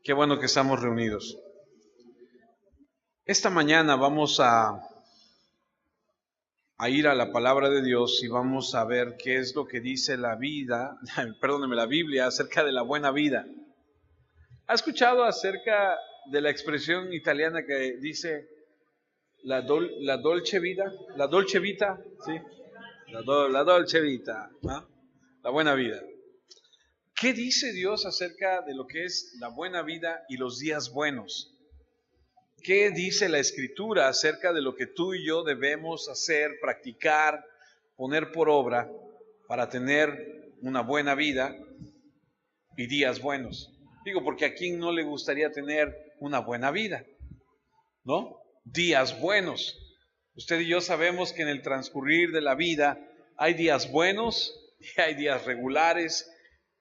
Qué bueno que estamos reunidos. Esta mañana vamos a ir a la palabra de Dios y vamos a ver qué es lo que dice la Biblia acerca de la buena vida. ¿Ha escuchado acerca de la expresión italiana que dice la dolce vida? La dolce vita, ¿sí? La dolce vita, ¿no? La buena vida. ¿Qué dice Dios acerca de lo que es la buena vida y los días buenos? ¿Qué dice la Escritura acerca de lo que tú y yo debemos hacer, practicar, poner por obra para tener una buena vida y días buenos? Digo, porque a quién no le gustaría tener una buena vida, ¿no? Días buenos. Usted y yo sabemos que en el transcurrir de la vida hay días buenos y hay días regulares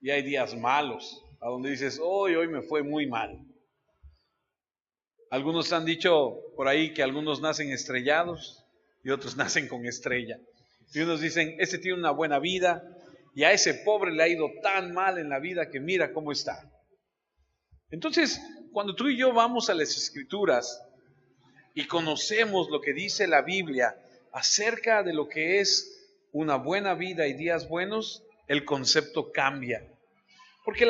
y hay días malos, a donde dices, hoy me fue muy mal. Algunos han dicho por ahí que algunos nacen estrellados y otros nacen con estrella. Y unos dicen, ese tiene una buena vida y a ese pobre le ha ido tan mal en la vida que mira cómo está. Entonces, cuando tú y yo vamos a las Escrituras y conocemos lo que dice la Biblia acerca de lo que es una buena vida y días buenos, el concepto cambia. Porque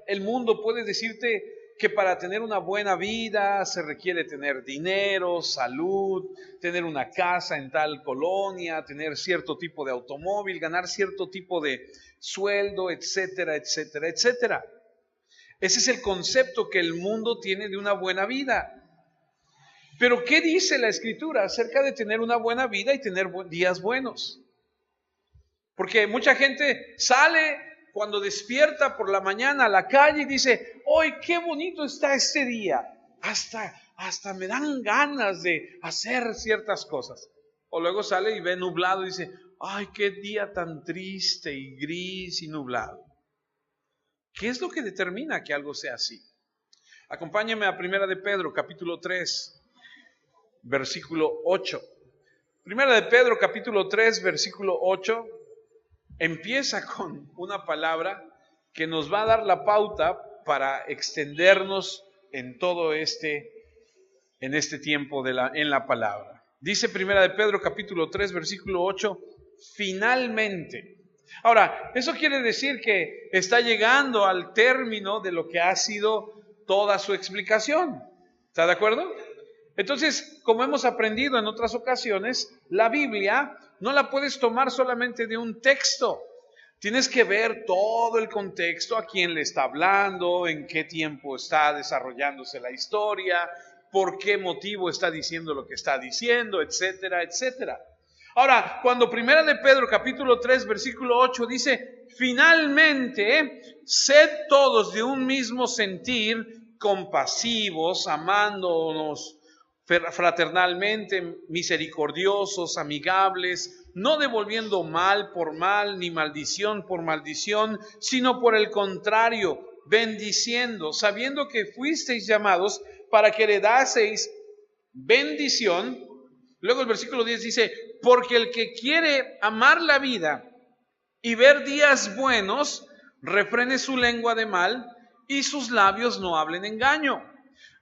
el mundo puede decirte que para tener una buena vida se requiere tener dinero, salud, tener una casa en tal colonia, tener cierto tipo de automóvil, ganar cierto tipo de sueldo, etcétera, etcétera, etcétera. Ese es el concepto que el mundo tiene de una buena vida. Pero ¿qué dice la Escritura acerca de tener una buena vida y tener días buenos? Porque mucha gente sale cuando despierta por la mañana a la calle y dice, ¡hoy qué bonito está este día! Hasta me dan ganas de hacer ciertas cosas. O luego sale y ve nublado y dice, ¡ay, qué día tan triste y gris y nublado! ¿Qué es lo que determina que algo sea así? Acompáñame a Primera de Pedro, capítulo 3, versículo 8. Primera de Pedro, capítulo 3, versículo 8. Empieza con una palabra que nos va a dar la pauta para extendernos en todo en este tiempo en la palabra. Dice Primera de Pedro capítulo 3 versículo 8, finalmente. Ahora, eso quiere decir que está llegando al término de lo que ha sido toda su explicación. ¿Está de acuerdo? Entonces, como hemos aprendido en otras ocasiones, la Biblia no la puedes tomar solamente de un texto. Tienes que ver todo el contexto, a quién le está hablando, en qué tiempo está desarrollándose la historia, por qué motivo está diciendo lo que está diciendo, etcétera, etcétera. Ahora, cuando Primera de Pedro capítulo 3 versículo 8 dice, finalmente, sed todos de un mismo sentir, compasivos, amándonos fraternalmente, misericordiosos, amigables, no devolviendo mal por mal, ni maldición por maldición, sino por el contrario, bendiciendo, sabiendo que fuisteis llamados para que heredaseis bendición. Luego el versículo 10 dice, porque el que quiere amar la vida y ver días buenos, refrene su lengua de mal y sus labios no hablen engaño.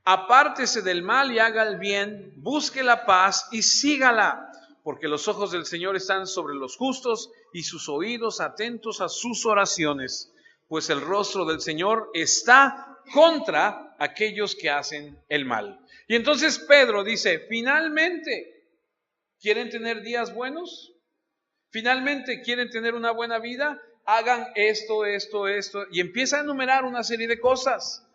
Apártese del mal y haga el bien, busque la paz y sígala, porque los ojos del Señor están sobre los justos y sus oídos atentos a sus oraciones, pues el rostro del Señor está contra aquellos que hacen el mal. Y entonces Pedro dice, finalmente, ¿quieren tener días buenos? Finalmente, ¿quieren tener una buena vida? Hagan esto, y empieza a enumerar una serie de cosas.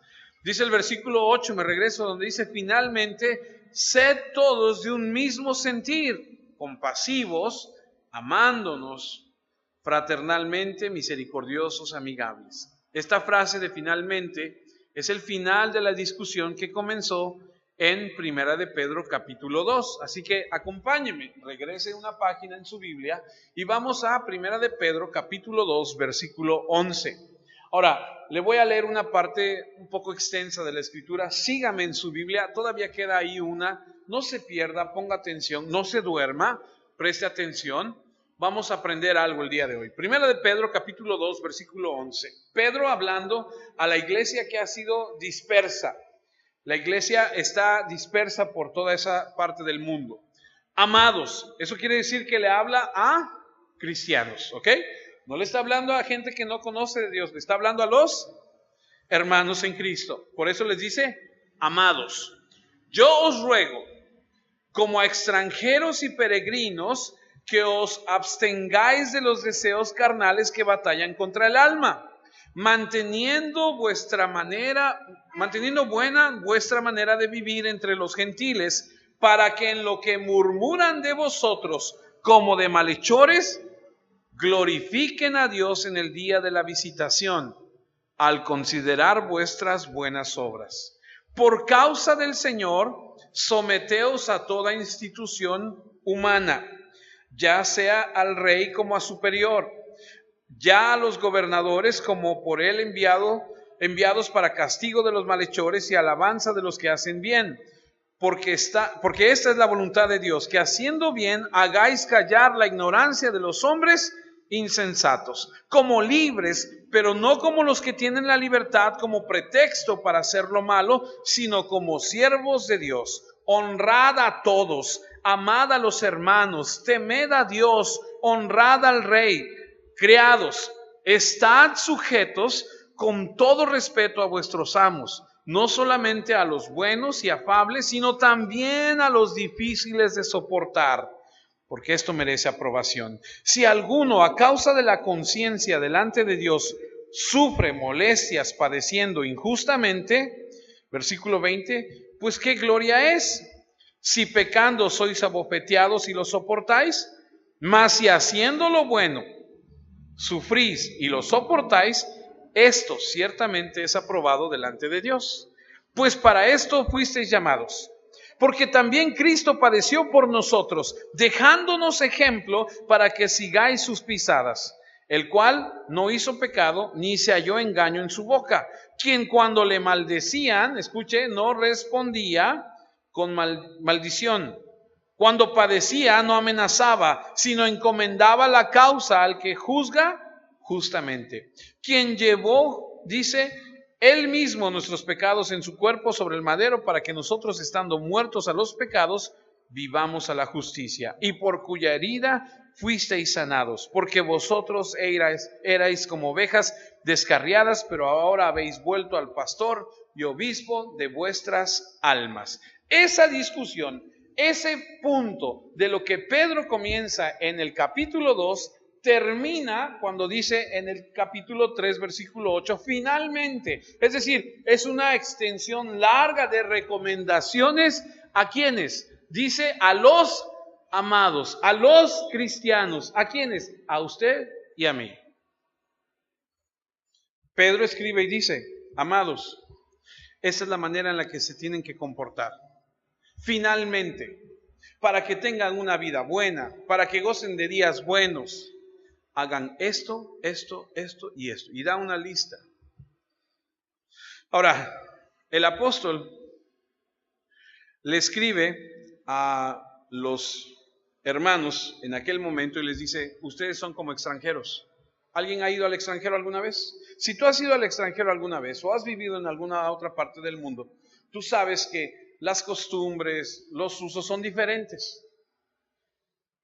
Dice el versículo 8, me regreso donde dice, finalmente, sed todos de un mismo sentir, compasivos, amándonos fraternalmente, misericordiosos, amigables. Esta frase de finalmente es el final de la discusión que comenzó en Primera de Pedro capítulo 2. Así que acompáñeme, regrese una página en su Biblia y vamos a Primera de Pedro capítulo 2 versículo 11. Ahora, le voy a leer una parte un poco extensa de la Escritura. Sígame en su Biblia, todavía queda ahí una. No se pierda, ponga atención, no se duerma, preste atención, vamos a aprender algo el día de hoy. Primera de Pedro, capítulo 2, versículo 11. Pedro hablando a la iglesia que ha sido dispersa. La iglesia está dispersa por toda esa parte del mundo. Amados, eso quiere decir que le habla a cristianos, ¿ok? No le está hablando a gente que no conoce de Dios, le está hablando a los hermanos en Cristo. Por eso les dice, amados, yo os ruego, como a extranjeros y peregrinos, que os abstengáis de los deseos carnales que batallan contra el alma, manteniendo buena vuestra manera de vivir entre los gentiles, para que en lo que murmuran de vosotros como de malhechores, glorifiquen a Dios en el día de la visitación, al considerar vuestras buenas obras. Por causa del Señor, someteos a toda institución humana, ya sea al rey como a superior, ya a los gobernadores como por él enviados para castigo de los malhechores y alabanza de los que hacen bien. Porque esta es la voluntad de Dios, que haciendo bien hagáis callar la ignorancia de los hombres insensatos, como libres, pero no como los que tienen la libertad como pretexto para hacer lo malo, sino como siervos de Dios. Honrad a todos, amad a los hermanos, temed a Dios, honrad al rey. Criados, estad sujetos con todo respeto a vuestros amos, no solamente a los buenos y afables, sino también a los difíciles de soportar, porque esto merece aprobación. Si alguno, a causa de la conciencia delante de Dios, sufre molestias padeciendo injustamente, versículo 20, pues qué gloria es, si pecando sois abofeteados y lo soportáis, mas si haciendo lo bueno sufrís y lo soportáis, esto ciertamente es aprobado delante de Dios. Pues para esto fuisteis llamados, porque también Cristo padeció por nosotros, dejándonos ejemplo para que sigáis sus pisadas, el cual no hizo pecado, ni se halló engaño en su boca, quien cuando le maldecían, escuche, no respondía con maldición. Cuando padecía, no amenazaba, sino encomendaba la causa al que juzga justamente. Quien llevó, dice, él mismo nuestros pecados en su cuerpo sobre el madero, para que nosotros, estando muertos a los pecados, vivamos a la justicia, y por cuya herida fuisteis sanados, porque vosotros erais como ovejas descarriadas, pero ahora habéis vuelto al pastor y obispo de vuestras almas. Esa discusión, ese punto de lo que Pedro comienza en el capítulo 2, termina cuando dice en el capítulo 3, versículo 8, finalmente. Es decir, es una extensión larga de recomendaciones. ¿A quiénes? Dice a los amados, a los cristianos. ¿A quiénes? A usted y a mí. Pedro escribe y dice, amados, esa es la manera en la que se tienen que comportar. Finalmente, para que tengan una vida buena, para que gocen de días buenos, hagan esto, esto, esto y esto. Y da una lista. Ahora, el apóstol le escribe a los hermanos en aquel momento y les dice, ustedes son como extranjeros. ¿Alguien ha ido al extranjero alguna vez? Si tú has ido al extranjero alguna vez o has vivido en alguna otra parte del mundo, tú sabes que las costumbres, los usos son diferentes.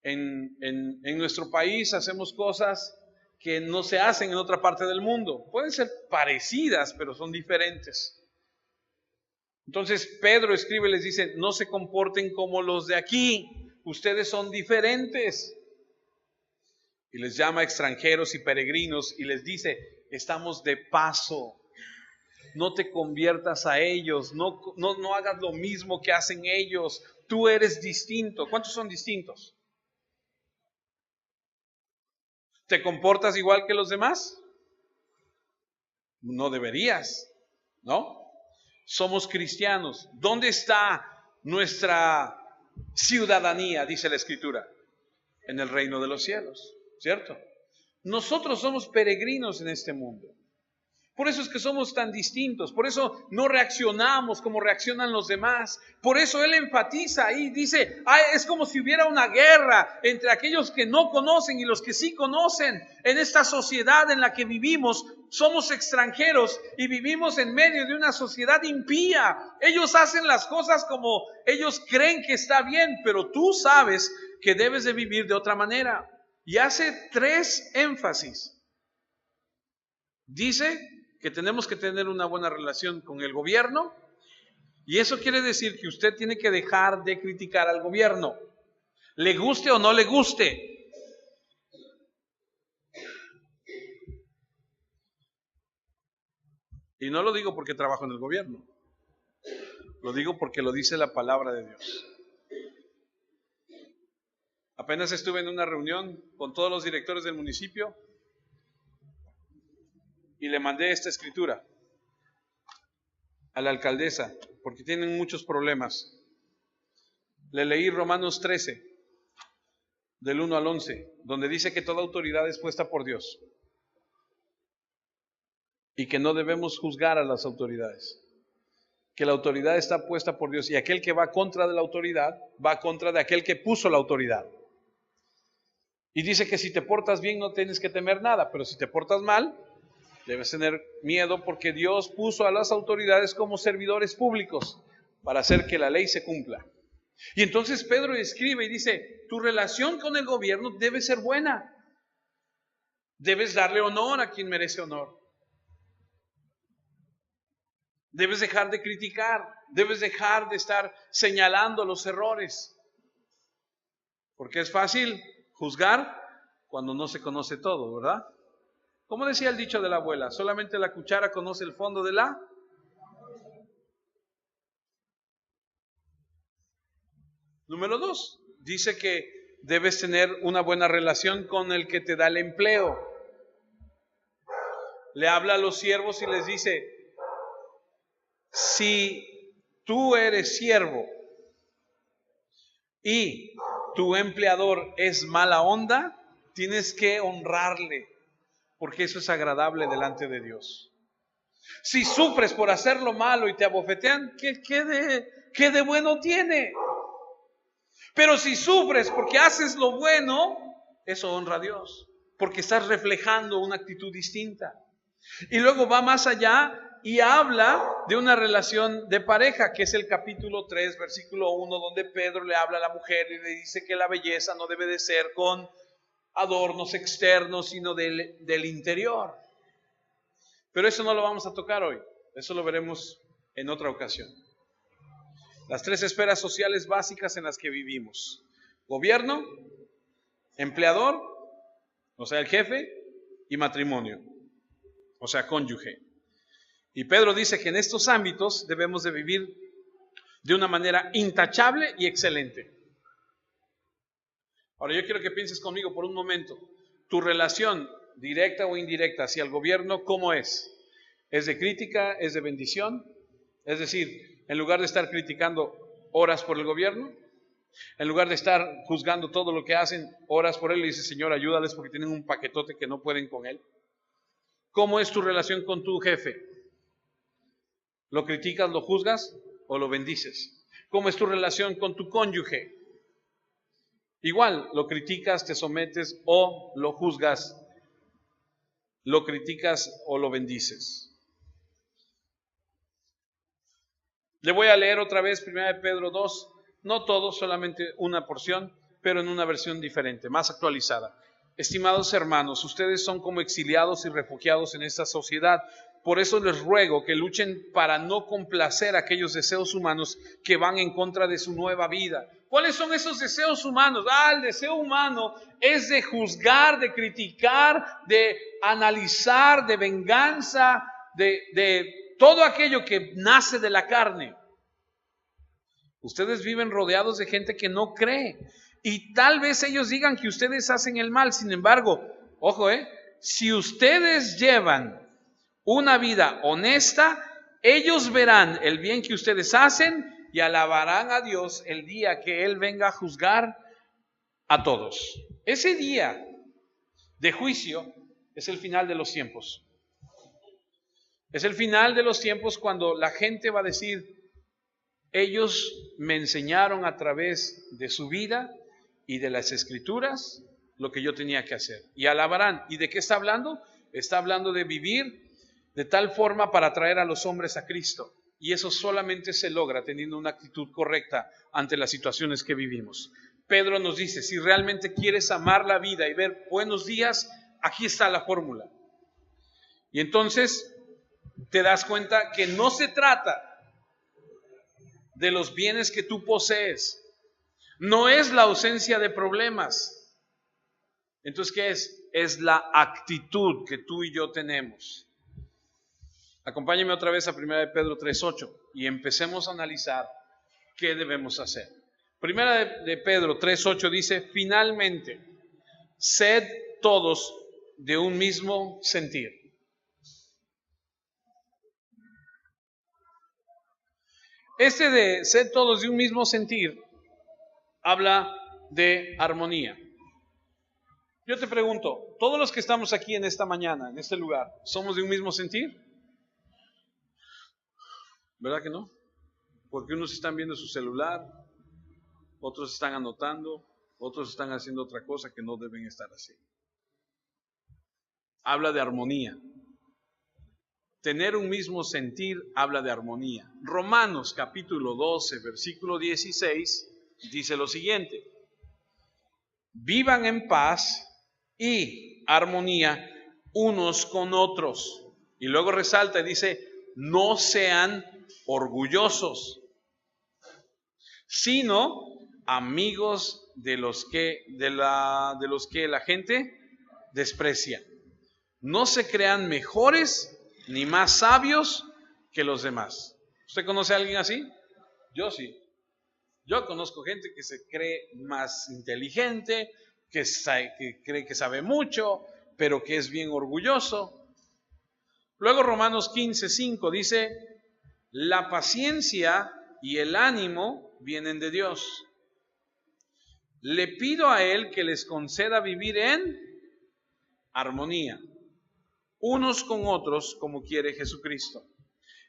En nuestro país hacemos cosas que no se hacen en otra parte del mundo. Pueden ser parecidas, pero son diferentes. Entonces Pedro escribe y les dice, no se comporten como los de aquí, ustedes son diferentes. Y les llama extranjeros y peregrinos y les dice, estamos de paso. No te conviertas a ellos, no hagas lo mismo que hacen ellos. Tú eres distinto. ¿Cuántos son distintos? ¿Te comportas igual que los demás? No deberías, ¿no? Somos cristianos. ¿Dónde está nuestra ciudadanía? Dice la Escritura. En el reino de los cielos, ¿cierto? Nosotros somos peregrinos en este mundo. Por eso es que somos tan distintos, por eso no reaccionamos como reaccionan los demás. Por eso él enfatiza ahí, dice, es como si hubiera una guerra entre aquellos que no conocen y los que sí conocen. En esta sociedad en la que vivimos, somos extranjeros y vivimos en medio de una sociedad impía. Ellos hacen las cosas como ellos creen que está bien, pero tú sabes que debes de vivir de otra manera. Y hace 3 énfasis. Dice que tenemos que tener una buena relación con el gobierno, y eso quiere decir que usted tiene que dejar de criticar al gobierno, le guste o no le guste. Y no lo digo porque trabajo en el gobierno, lo digo porque lo dice la palabra de Dios. Apenas estuve en una reunión con todos los directores del municipio y le mandé esta escritura a la alcaldesa, porque tienen muchos problemas. Le leí Romanos 13, del 1 al 11, donde dice que toda autoridad es puesta por Dios y que no debemos juzgar a las autoridades, que la autoridad está puesta por Dios y aquel que va contra de la autoridad, va contra de aquel que puso la autoridad. Y dice que si te portas bien no tienes que temer nada, pero si te portas mal, debes tener miedo porque Dios puso a las autoridades como servidores públicos para hacer que la ley se cumpla. Y entonces Pedro escribe y dice, tu relación con el gobierno debe ser buena. Debes darle honor a quien merece honor. Debes dejar de criticar, debes dejar de estar señalando los errores. Porque es fácil juzgar cuando no se conoce todo, ¿verdad? Como decía el dicho de la abuela, solamente la cuchara conoce el fondo de la... Número 2, dice que debes tener una buena relación con el que te da el empleo. Le habla a los siervos y les dice, si tú eres siervo y tu empleador es mala onda, tienes que honrarle, porque eso es agradable delante de Dios. Si sufres por hacer lo malo y te abofetean, ¿qué de bueno tiene? Pero si sufres porque haces lo bueno, eso honra a Dios, porque estás reflejando una actitud distinta. Y luego va más allá y habla de una relación de pareja, que es el capítulo 3, versículo 1, donde Pedro le habla a la mujer y le dice que la belleza no debe de ser con adornos externos, sino del interior. Pero eso no lo vamos a tocar hoy, eso lo veremos en otra ocasión. Las 3 esferas sociales básicas en las que vivimos: gobierno, empleador, o sea el jefe, y matrimonio, o sea cónyuge. Y Pedro dice que en estos ámbitos debemos de vivir de una manera intachable y excelente. Ahora yo quiero que pienses conmigo por un momento, tu relación directa o indirecta hacia el gobierno, ¿cómo es? ¿Es de crítica? ¿Es de bendición? Es decir, en lugar de estar criticando, oras por el gobierno. En lugar de estar juzgando todo lo que hacen, oras por él y dices, Señor, ayúdales porque tienen un paquetote que no pueden con él. ¿Cómo es tu relación con tu jefe? ¿Lo criticas, lo juzgas o lo bendices? ¿Cómo es tu relación con tu cónyuge? Igual, ¿lo criticas, te sometes o lo juzgas? ¿Lo criticas o lo bendices? Le voy a leer otra vez 1 Pedro 2, no todo, solamente una porción, pero en una versión diferente, más actualizada. Estimados hermanos, ustedes son como exiliados y refugiados en esta sociedad. Por eso les ruego que luchen para no complacer aquellos deseos humanos que van en contra de su nueva vida. ¿Cuáles son esos deseos humanos? El deseo humano es de juzgar, de criticar, de analizar, de venganza, de todo aquello que nace de la carne. Ustedes viven rodeados de gente que no cree. Y tal vez ellos digan que ustedes hacen el mal. Sin embargo, ojo, si ustedes llevan una vida honesta, ellos verán el bien que ustedes hacen y alabarán a Dios el día que Él venga a juzgar a todos. Ese día de juicio es el final de los tiempos. Es el final de los tiempos cuando la gente va a decir, ellos me enseñaron a través de su vida y de las escrituras lo que yo tenía que hacer. Y alabarán. ¿Y de qué está hablando? Está hablando de vivir de tal forma para atraer a los hombres a Cristo. Y eso solamente se logra teniendo una actitud correcta ante las situaciones que vivimos. Pedro nos dice, si realmente quieres amar la vida y ver buenos días, aquí está la fórmula. Y entonces te das cuenta que no se trata de los bienes que tú posees. No es la ausencia de problemas. Entonces, ¿qué es? Es la actitud que tú y yo tenemos. Acompáñeme otra vez a 1 de Pedro 3:8 y empecemos a analizar qué debemos hacer. 1 de Pedro 3:8 dice, finalmente, sed todos de un mismo sentir. Este de sed todos de un mismo sentir habla de armonía. Yo te pregunto, ¿todos los que estamos aquí en esta mañana, en este lugar, somos de un mismo sentir? ¿Verdad que no? Porque unos están viendo su celular, otros están anotando, otros están haciendo otra cosa que no deben estar haciendo. Habla de armonía. Tener un mismo sentir habla de armonía. Romanos capítulo 12, versículo 16, dice lo siguiente. Vivan en paz y armonía unos con otros. Y luego resalta y dice, no sean orgullosos, sino amigos de los que la gente desprecia. No se crean mejores ni más sabios que los demás. ¿Usted conoce a alguien así? Yo sí. Yo conozco gente que se cree más inteligente, que cree que sabe mucho, pero que es bien orgulloso. Luego Romanos 15:5 dice, la paciencia y el ánimo vienen de Dios. Le pido a Él que les conceda vivir en armonía, unos con otros, como quiere Jesucristo.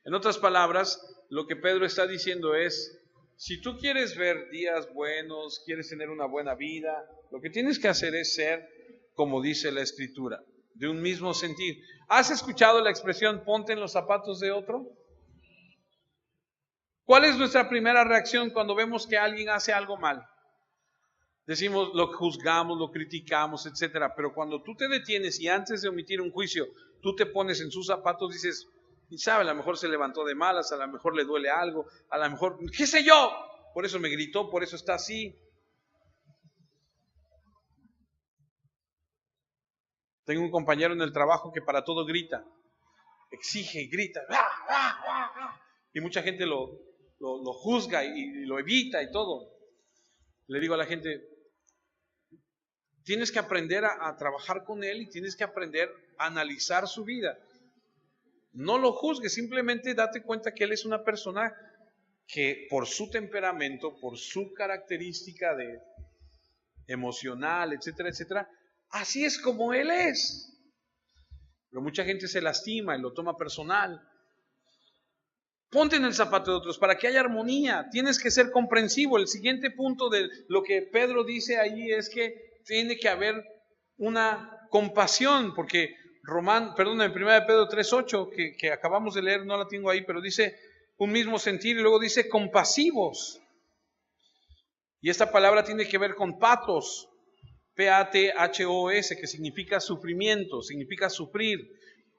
En otras palabras, lo que Pedro está diciendo es, si tú quieres ver días buenos, quieres tener una buena vida, lo que tienes que hacer es ser, como dice la Escritura, de un mismo sentir. ¿Has escuchado la expresión, ponte en los zapatos de otro? ¿Cuál es nuestra primera reacción cuando vemos que alguien hace algo mal? Decimos, lo juzgamos, lo criticamos, etcétera. Pero cuando tú te detienes y antes de omitir un juicio, tú te pones en sus zapatos, dices, y sabe, a lo mejor se levantó de malas, a lo mejor le duele algo, a lo mejor, qué sé yo, por eso me gritó, por eso está así. Tengo un compañero en el trabajo que para todo grita, exige, grita, y mucha gente lo juzga y lo evita y todo. Le digo a la gente, tienes que aprender a trabajar con él y tienes que aprender a analizar su vida. No lo juzgues, simplemente date cuenta que él es una persona que por su temperamento, por su característica de emocional, etcétera, etcétera, así es como él es. Pero mucha gente se lastima y lo toma personal. Ponte en el zapato de otros para que haya armonía. Tienes que ser comprensivo. El siguiente punto de lo que Pedro dice ahí es que tiene que haber una compasión, porque en 1 de Pedro 3:8 que acabamos de leer, no la tengo ahí, pero dice un mismo sentir y luego dice compasivos. Y esta palabra tiene que ver con patos, P-A-T-H-O-S, que significa sufrimiento, significa sufrir.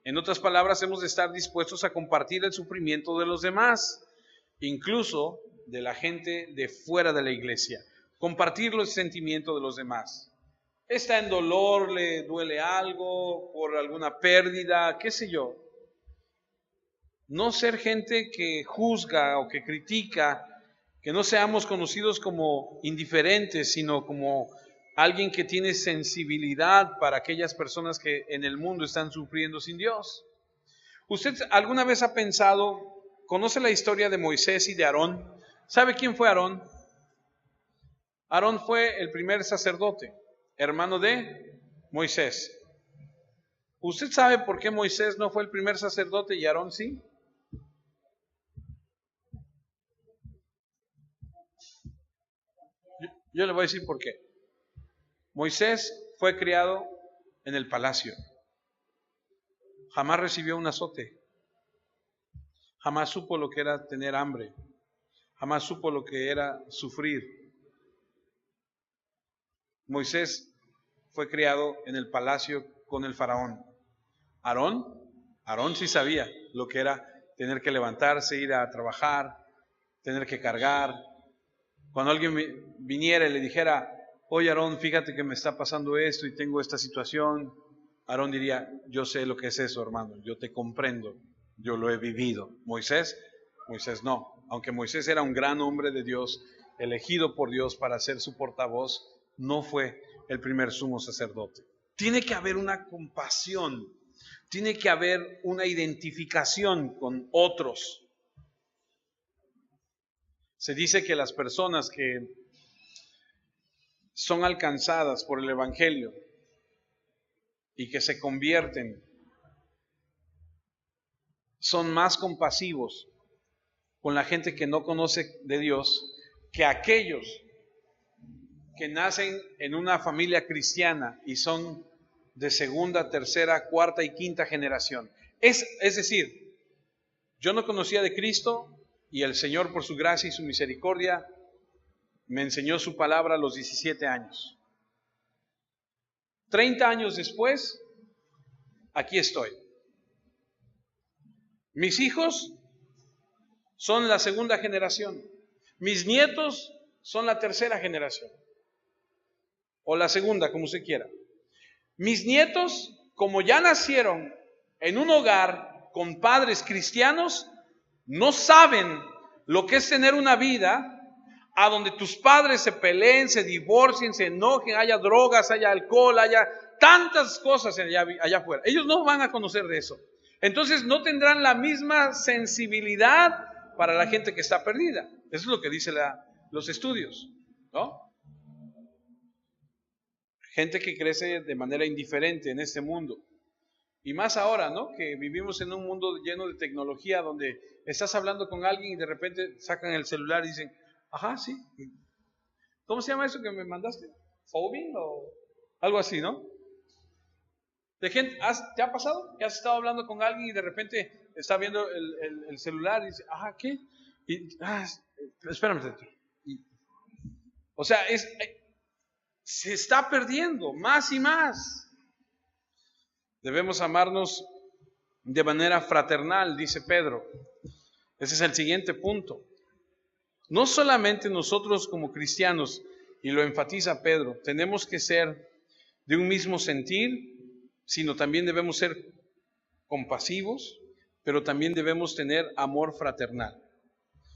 En otras palabras, hemos de estar dispuestos a compartir el sufrimiento de los demás, incluso de la gente de fuera de la iglesia. Compartir los sentimientos de los demás. Está en dolor, le duele algo, por alguna pérdida, qué sé yo. No ser gente que juzga o que critica, que no seamos conocidos como indiferentes, sino como alguien que tiene sensibilidad para aquellas personas que en el mundo están sufriendo sin Dios. ¿Usted alguna vez ha pensado, conoce la historia de Moisés y de Aarón? ¿Sabe quién fue Aarón? Aarón fue el primer sacerdote, hermano de Moisés. ¿Usted sabe por qué Moisés no fue el primer sacerdote y Aarón sí? Yo le voy a decir por qué. Moisés fue criado en el palacio. Jamás recibió un azote. Jamás supo lo que era tener hambre. Jamás supo lo que era sufrir. Moisés fue criado en el palacio con el faraón. Aarón sí sabía lo que era tener que levantarse, ir a trabajar, tener que cargar. Cuando alguien viniera y le dijera, oye Aarón, fíjate que me está pasando esto y tengo esta situación, Aarón diría, yo sé lo que es eso, hermano, yo te comprendo, yo lo he vivido. Moisés no, aunque Moisés era un gran hombre de Dios, elegido por Dios para ser su portavoz, no fue el primer sumo sacerdote. Tiene que haber una compasión, tiene que haber una identificación con otros. Se dice que las personas que son alcanzadas por el Evangelio y que se convierten son más compasivos con la gente que no conoce de Dios que aquellos que nacen en una familia cristiana y son de segunda, tercera, cuarta y quinta generación. Es decir, yo no conocía de Cristo y el Señor por su gracia y su misericordia me enseñó su palabra a los 17 años. 30 años después, aquí estoy. Mis hijos son la segunda generación. Mis nietos son la tercera generación. O la segunda, como usted quiera. Mis nietos, como ya nacieron en un hogar con padres cristianos, no saben lo que es tener una vida a donde tus padres se peleen, se divorcien, se enojen, haya drogas, haya alcohol, haya tantas cosas allá afuera. Ellos no van a conocer de eso. Entonces no tendrán la misma sensibilidad para la gente que está perdida. Eso es lo que dicen los estudios, ¿no? Gente que crece de manera indiferente en este mundo. Y más ahora, ¿no? Que vivimos en un mundo lleno de tecnología donde estás hablando con alguien y de repente sacan el celular y dicen, ajá, sí. ¿Cómo se llama eso que me mandaste? ¿Phobing o algo así, no? De gente, ¿te ha pasado? Que has estado hablando con alguien y de repente está viendo el celular y dice, ajá, ¿qué? Y, espérame. O sea, se está perdiendo más y más. Debemos amarnos de manera fraternal, dice Pedro. Ese es el siguiente punto. No solamente nosotros como cristianos, y lo enfatiza Pedro, tenemos que ser de un mismo sentir, sino también debemos ser compasivos, pero también debemos tener amor fraternal.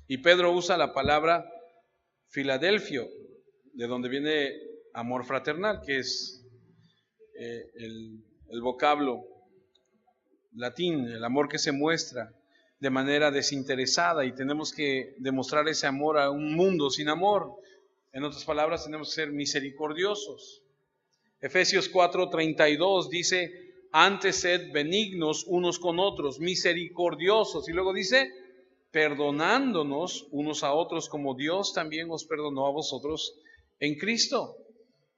Y Pedro usa la palabra Filadelfio, de donde viene amor fraternal, que es el vocablo latín, el amor que se muestra de manera desinteresada, y tenemos que demostrar ese amor a un mundo sin amor. En otras palabras, tenemos que ser misericordiosos. Efesios 4:32 dice, antes sed benignos unos con otros, misericordiosos, y luego dice, perdonándonos unos a otros como Dios también os perdonó a vosotros en Cristo.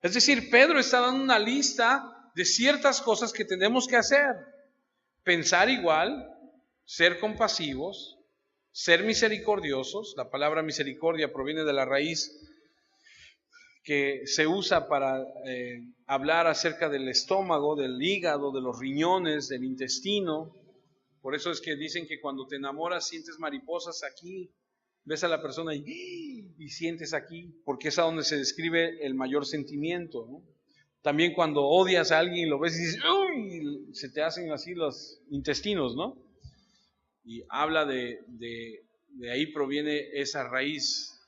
Es decir, Pedro está dando una lista de ciertas cosas que tenemos que hacer. Pensar igual, ser compasivos, ser misericordiosos. La palabra misericordia proviene de la raíz que se usa para hablar acerca del estómago, del hígado, de los riñones, del intestino. Por eso es que dicen que cuando te enamoras sientes mariposas aquí, ves a la persona y sientes aquí, porque es a donde se describe el mayor sentimiento, ¿no? También cuando odias a alguien y lo ves y dices, ¡uy! Se te hacen así los intestinos, ¿no? Y habla de ahí proviene esa raíz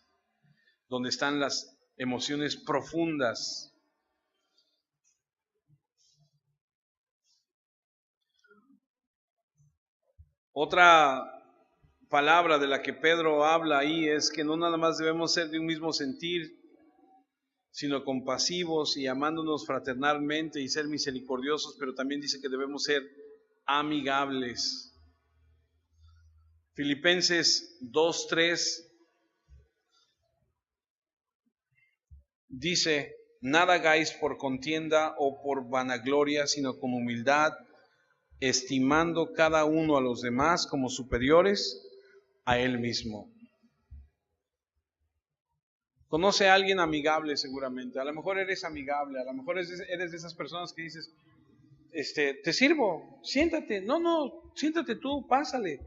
donde están las emociones profundas. Otra palabra de la que Pedro habla ahí es que no nada más debemos ser de un mismo sentir, sino compasivos y amándonos fraternalmente y ser misericordiosos, pero también dice que debemos ser amigables. Filipenses 2:3 dice: nada hagáis por contienda o por vanagloria, sino con humildad, estimando cada uno a los demás como superiores a él mismo. Conoce a alguien amigable seguramente. A lo mejor eres amigable, a lo mejor eres de esas personas que dices, te sirvo, siéntate. No, siéntate tú, pásale.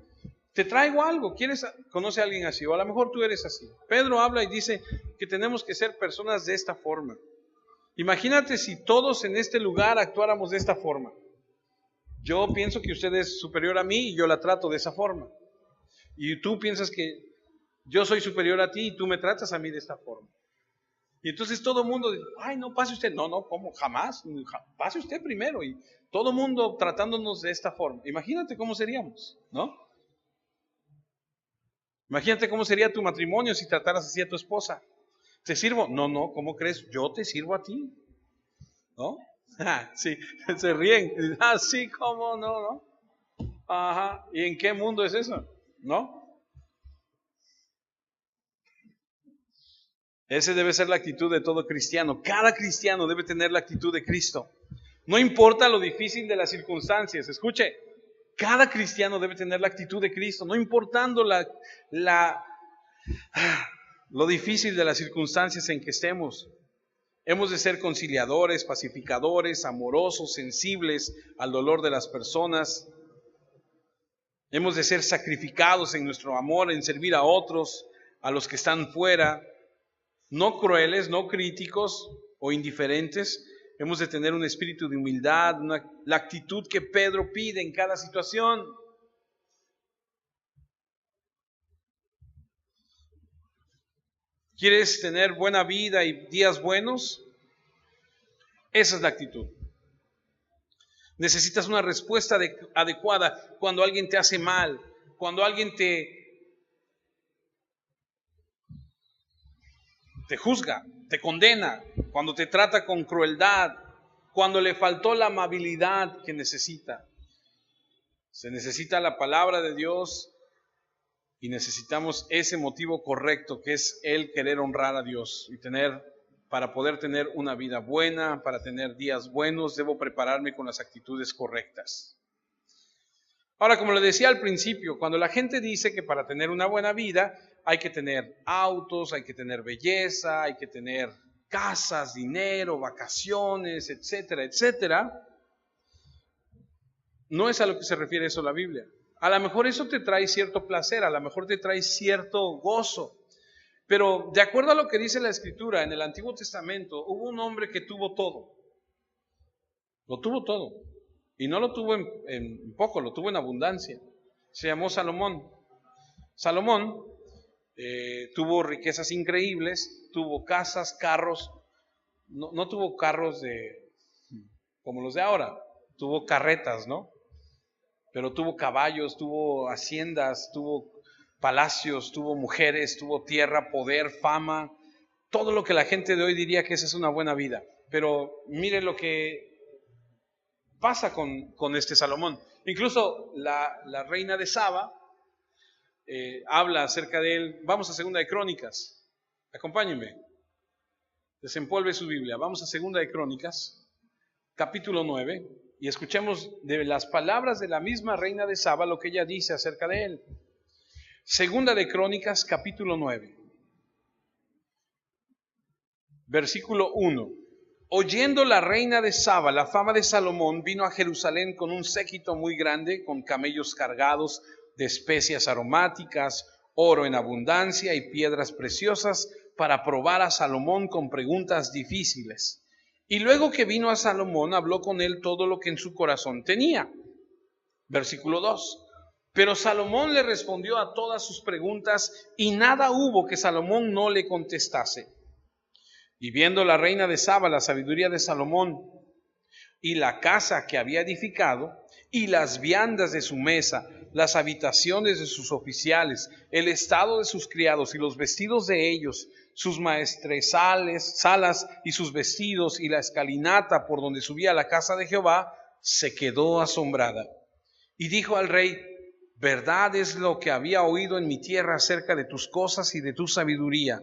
Te traigo algo. Conoce a alguien así, o a lo mejor tú eres así. Pedro habla y dice que tenemos que ser personas de esta forma. Imagínate si todos en este lugar actuáramos de esta forma. Yo pienso que usted es superior a mí y yo la trato de esa forma. Y tú piensas que yo soy superior a ti y tú me tratas a mí de esta forma. Y entonces todo el mundo dice, ay, no, pase usted. No, ¿cómo? Jamás. Pase usted primero. Y todo el mundo tratándonos de esta forma. Imagínate cómo seríamos, ¿no? Imagínate cómo sería tu matrimonio si trataras así a tu esposa. ¿Te sirvo? No, ¿cómo crees? Yo te sirvo a ti, ¿no? Sí, se ríen. Sí, ¿cómo no? Ajá, ¿y en qué mundo es eso? ¿No? Esa debe ser la actitud de todo cristiano. Cada cristiano debe tener la actitud de Cristo. No importa lo difícil de las circunstancias. Escuche, cada cristiano debe tener la actitud de Cristo, no importando lo difícil de las circunstancias en que estemos. Hemos de ser conciliadores, pacificadores, amorosos, sensibles al dolor de las personas. Hemos de ser sacrificados en nuestro amor, en servir a otros, a los que están fuera, no crueles, no críticos o indiferentes. Hemos de tener un espíritu de humildad, la actitud que Pedro pide en cada situación. ¿Quieres tener buena vida y días buenos? Esa es la actitud. Necesitas una respuesta adecuada cuando alguien te hace mal, cuando alguien te juzga, te condena, cuando te trata con crueldad, cuando le faltó la amabilidad que necesita. Se necesita la palabra de Dios y necesitamos ese motivo correcto que es el querer honrar a Dios y para poder tener una vida buena, para tener días buenos, debo prepararme con las actitudes correctas. Ahora, como le decía al principio, cuando la gente dice que para tener una buena vida hay que tener autos, hay que tener belleza, hay que tener casas, dinero, vacaciones, etcétera, etcétera, no es a lo que se refiere eso la Biblia. A lo mejor eso te trae cierto placer, a lo mejor te trae cierto gozo, pero de acuerdo a lo que dice la Escritura, en el Antiguo Testamento hubo un hombre que tuvo todo. Lo tuvo todo. Y no lo tuvo en poco, lo tuvo en abundancia. Se llamó Salomón. Salomón tuvo riquezas increíbles, tuvo casas, carros. No tuvo carros como los de ahora, tuvo carretas, ¿no? Pero tuvo caballos, tuvo haciendas, tuvo palacios, tuvo mujeres, tuvo tierra, poder, fama, todo lo que la gente de hoy diría que esa es una buena vida. Pero mire lo que pasa con este Salomón. Incluso la reina de Saba habla acerca de él. Vamos a 2 de Crónicas, acompáñenme, desempolve su Biblia, vamos a 2 de Crónicas, capítulo 9, y escuchemos de las palabras de la misma reina de Saba lo que ella dice acerca de él. 2 de Crónicas, capítulo 9, versículo 1. Oyendo la reina de Saba la fama de Salomón, vino a Jerusalén con un séquito muy grande, con camellos cargados de especias aromáticas, oro en abundancia y piedras preciosas, para probar a Salomón con preguntas difíciles. Y luego que vino a Salomón, habló con él todo lo que en su corazón tenía. Versículo 2. Pero Salomón le respondió a todas sus preguntas, y nada hubo que Salomón no le contestase. Y viendo la reina de Saba la sabiduría de Salomón y la casa que había edificado y las viandas de su mesa las habitaciones de sus oficiales, el estado de sus criados y los vestidos de ellos, sus maestresales, salas y sus vestidos y la escalinata por donde subía a la casa de Jehová, se quedó asombrada. Y dijo al rey: verdad es lo que había oído en mi tierra acerca de tus cosas y de tu sabiduría,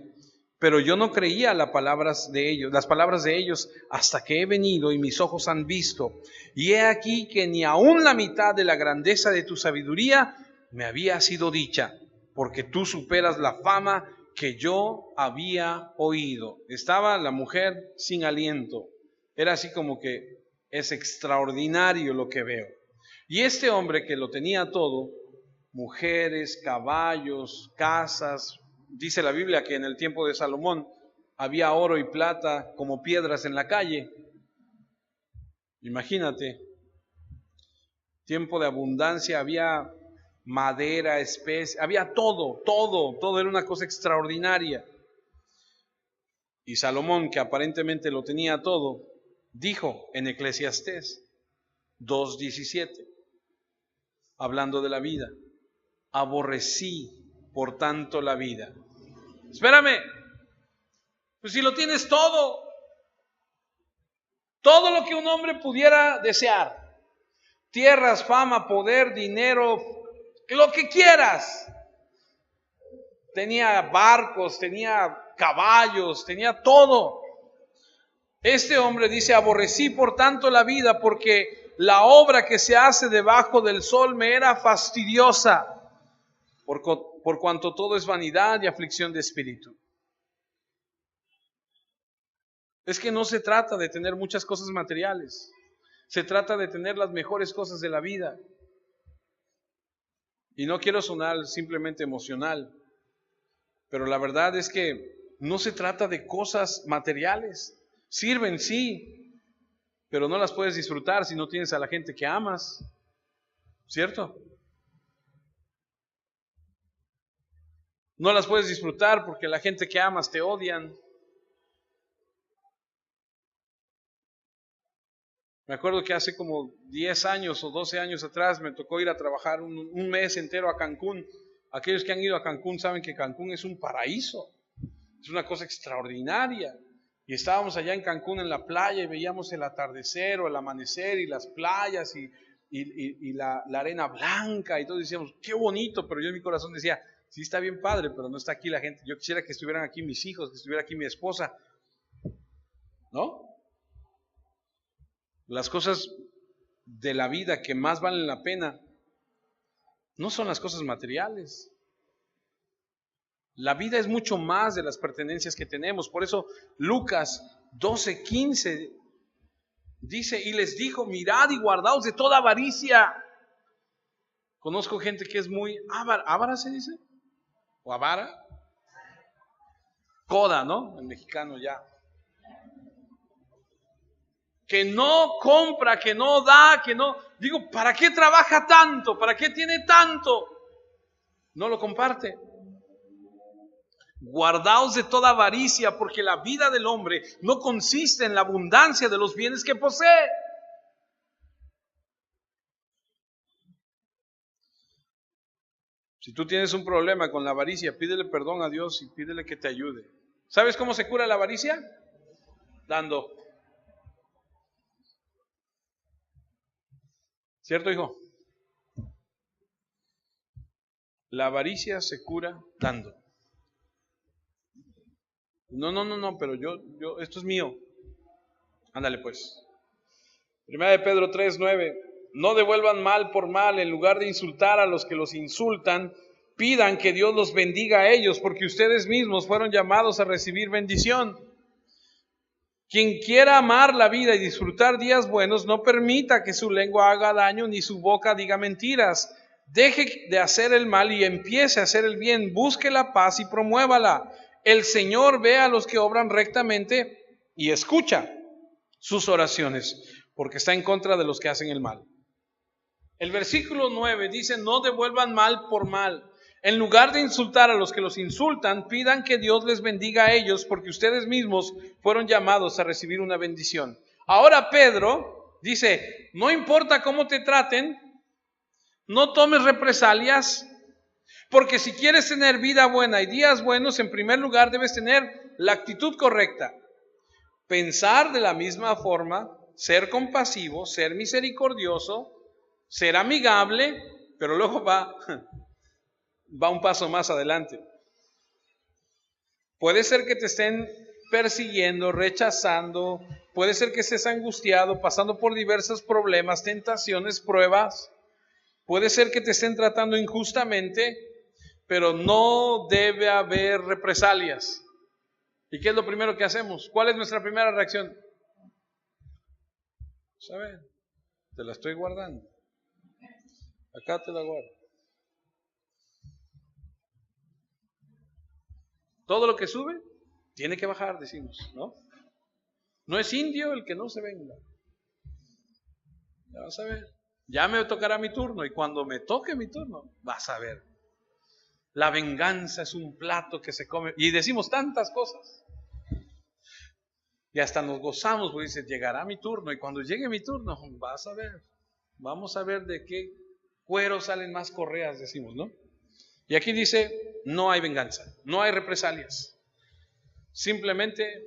pero yo no creía las palabras de ellos hasta que he venido y mis ojos han visto. Y he aquí que ni aun la mitad de la grandeza de tu sabiduría me había sido dicha, porque tú superas la fama que yo había oído. Estaba la mujer sin aliento. Era así como que es extraordinario lo que veo. Y este hombre que lo tenía todo, mujeres, caballos, casas. Dice la Biblia que en el tiempo de Salomón había oro y plata como piedras en la calle. Imagínate, tiempo de abundancia, había madera, especie, había todo era una cosa extraordinaria. Y Salomón, que aparentemente lo tenía todo, dijo en Eclesiastés 2:17, hablando de la vida: aborrecí por tanto la vida. Espérame, pues si lo tienes todo lo que un hombre pudiera desear, tierras, fama, poder, dinero, lo que quieras. Tenía barcos, tenía caballos, tenía todo. Este hombre dice: aborrecí por tanto la vida, porque la obra que se hace debajo del sol me era fastidiosa, por cuanto todo es vanidad y aflicción de espíritu. Es que no se trata de tener muchas cosas materiales, se trata de tener las mejores cosas de la vida. Y no quiero sonar simplemente emocional, pero la verdad es que no se trata de cosas materiales. Sirven, sí, pero no las puedes disfrutar si no tienes a la gente que amas, ¿cierto? No las puedes disfrutar porque la gente que amas te odian. Me acuerdo que hace como 10 años o 12 años atrás me tocó ir a trabajar un mes entero a Cancún. Aquellos que han ido a Cancún saben que Cancún es un paraíso, es una cosa extraordinaria. Y estábamos allá en Cancún en la playa y veíamos el atardecer o el amanecer y las playas y la arena blanca y todos decíamos: qué bonito. Pero yo en mi corazón decía: sí, está bien padre, pero no está aquí la gente. Yo quisiera que estuvieran aquí mis hijos, que estuviera aquí mi esposa, ¿no? Las cosas de la vida que más valen la pena no son las cosas materiales. La vida es mucho más de las pertenencias que tenemos. Por eso Lucas 12:15 dice: y les dijo: mirad y guardaos de toda avaricia. Conozco gente que es muy avara, ¿se dice? ¿O avara? Coda, ¿no? En mexicano ya. Que no compra, que no da, que no... Digo, ¿para qué trabaja tanto? ¿Para qué tiene tanto? No lo comparte. Guardaos de toda avaricia, porque la vida del hombre no consiste en la abundancia de los bienes que posee. Si tú tienes un problema con la avaricia, pídele perdón a Dios y pídele que te ayude. ¿Sabes cómo se cura la avaricia? Dando. ¿Cierto, hijo? La avaricia se cura dando. No, pero yo, esto es mío. Ándale pues. Primera de Pedro 3:9. No devuelvan mal por mal, en lugar de insultar a los que los insultan, pidan que Dios los bendiga a ellos, porque ustedes mismos fueron llamados a recibir bendición. Quien quiera amar la vida y disfrutar días buenos, no permita que su lengua haga daño ni su boca diga mentiras. Deje de hacer el mal y empiece a hacer el bien. Busque la paz y promuévala. El Señor ve a los que obran rectamente y escucha sus oraciones, porque está en contra de los que hacen el mal. El versículo 9 dice: no devuelvan mal por mal. En lugar de insultar a los que los insultan, pidan que Dios les bendiga a ellos, porque ustedes mismos fueron llamados a recibir una bendición. Ahora Pedro dice: no importa cómo te traten, No tomes represalias, porque si quieres tener vida buena y días buenos, en primer lugar debes tener la actitud correcta. Pensar de la misma forma, ser compasivo, ser misericordioso, ser amigable, pero luego va un paso más adelante. Puede ser que te estén persiguiendo, rechazando, puede ser que estés angustiado, pasando por diversos problemas, tentaciones, pruebas. Puede ser que te estén tratando injustamente, pero no debe haber represalias. ¿Y qué es lo primero que hacemos? ¿Cuál es nuestra primera reacción? ¿Sabes? Te la estoy guardando. Acá te la guardo. Todo lo que sube tiene que bajar, decimos, ¿no? No es indio el que no se venga. Ya vas a ver. Ya me tocará mi turno y cuando me toque mi turno, vas a ver. La venganza es un plato que se come. Y decimos tantas cosas. Y hasta nos gozamos, porque dice, llegará mi turno. Y cuando llegue mi turno, vas a ver. Vamos a ver de qué cuero salen más correas, decimos, ¿no? Y aquí dice, no hay venganza, no hay represalias. Simplemente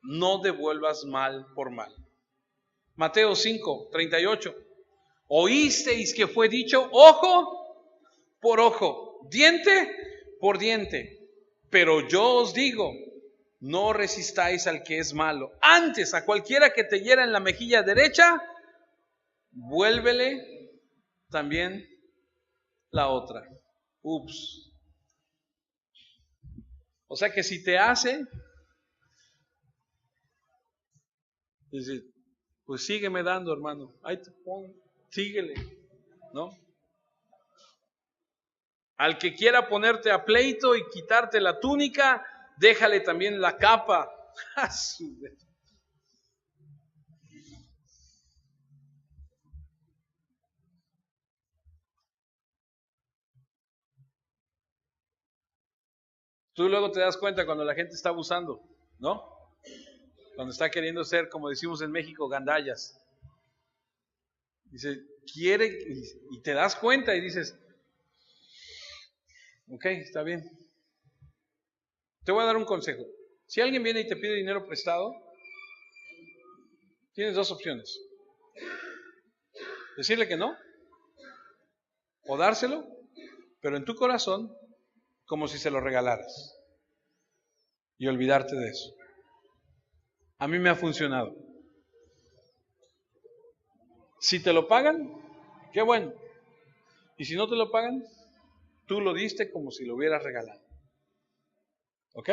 no devuelvas mal por mal. Mateo 5:38. Oísteis que fue dicho, ojo por ojo, diente por diente. Pero yo os digo, no resistáis al que es malo. Antes, a cualquiera que te hiera en la mejilla derecha, vuélvele también la otra. Ups. O sea que si te hace, dice, pues sígueme dando, hermano. Ahí te pongo, síguele, ¿no? Al que quiera ponerte a pleito y quitarte la túnica, déjale también la capa. Tú luego te das cuenta cuando la gente está abusando, ¿no? Cuando está queriendo ser, como decimos en México, gandallas. Dice, quiere, y te das cuenta y dices, ok, está bien. Te voy a dar un consejo. Si alguien viene y te pide dinero prestado, tienes dos opciones. Decirle que no, o dárselo, pero en tu corazón, como si se lo regalaras. Y olvidarte de eso. A mí me ha funcionado. Si te lo pagan, qué bueno. Y si no te lo pagan, tú lo diste como si lo hubieras regalado. ¿Ok?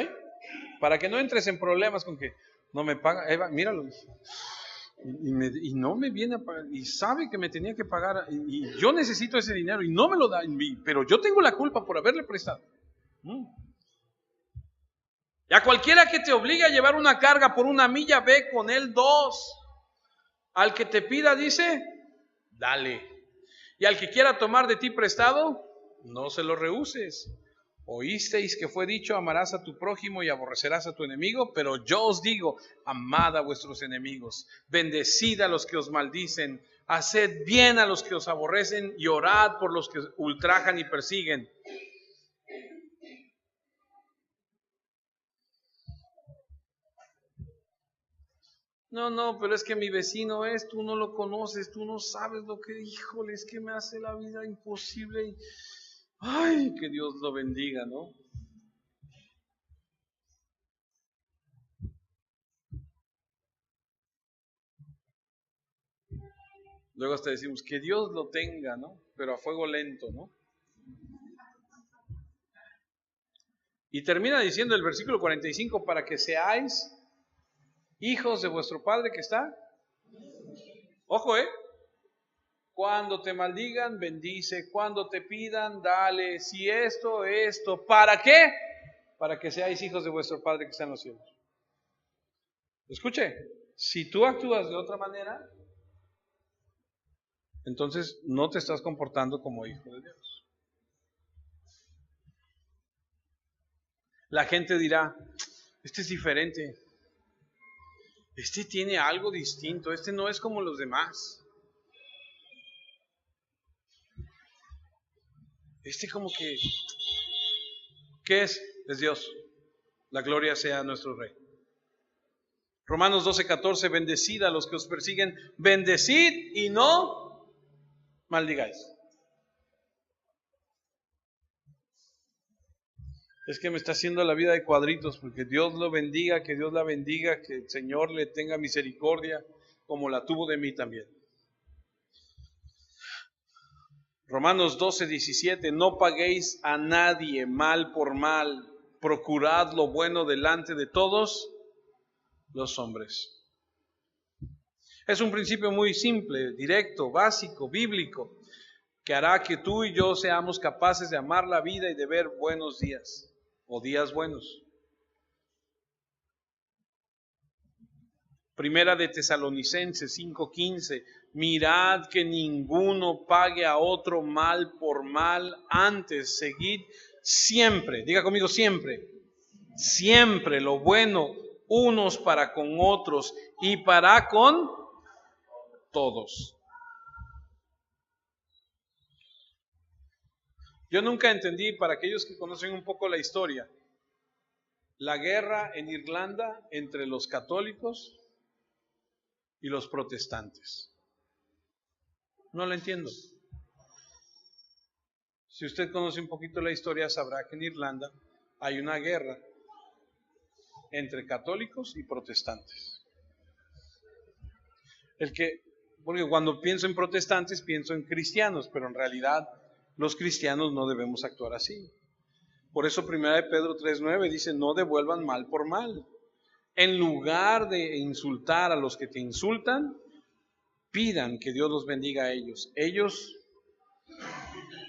Para que no entres en problemas con que no me paga, Eva, míralo. Y no me viene a pagar, y sabe que me tenía que pagar, y yo necesito ese dinero y no me lo da, pero yo tengo la culpa por haberle prestado. Y a cualquiera que te obligue a llevar una carga por una milla, ve con él 2. Al que te pida, dice, dale. Y al que quiera tomar de ti prestado, no se lo rehuses. Oísteis que fue dicho, amarás a tu prójimo y aborrecerás a tu enemigo, pero yo os digo, amad a vuestros enemigos, bendecid a los que os maldicen, haced bien a los que os aborrecen y orad por los que ultrajan y persiguen. No, pero es que mi vecino es, tú no lo conoces, tú no sabes lo que, híjole, es que me hace la vida imposible. Ay, que Dios lo bendiga, ¿no? Luego hasta decimos, que Dios lo tenga, ¿no? Pero a fuego lento, ¿no? Y termina diciendo el versículo 45, para que seáis hijos de vuestro Padre que está. Ojo, cuando te maldigan, bendice. Cuando te pidan, dale. Si esto, ¿para qué? Para que seáis hijos de vuestro Padre que está en los cielos. Escuche, si tú actúas de otra manera, entonces no te estás comportando como hijo de Dios. La gente dirá, este es diferente, este tiene algo distinto, este no es como los demás. como que, ¿qué es? Es Dios. La gloria sea a nuestro Rey. Romanos 12:14, bendecid a los que os persiguen, bendecid y no maldigáis. Es que me está haciendo la vida de cuadritos, porque Dios lo bendiga, que Dios la bendiga, que el Señor le tenga misericordia, como la tuvo de mí también. Romanos 12:17, no paguéis a nadie mal por mal, procurad lo bueno delante de todos los hombres. Es un principio muy simple, directo, básico, bíblico, que hará que tú y yo seamos capaces de amar la vida y de ver buenos días o días buenos. Primera de Tesalonicenses 5:15, mirad que ninguno pague a otro mal por mal, antes seguid siempre, diga conmigo siempre, siempre lo bueno unos para con otros y para con todos. Yo nunca entendí, para aquellos que conocen un poco la historia, la guerra en Irlanda entre los católicos y los protestantes. No lo entiendo. Si usted conoce un poquito la historia, sabrá que en Irlanda hay una guerra entre católicos y protestantes. Porque cuando pienso en protestantes pienso en cristianos, pero en realidad los cristianos no debemos actuar así. Por eso 1 Pedro 3:9 dice, no devuelvan mal por mal. En lugar de insultar a los que te insultan, pidan que Dios los bendiga a ellos.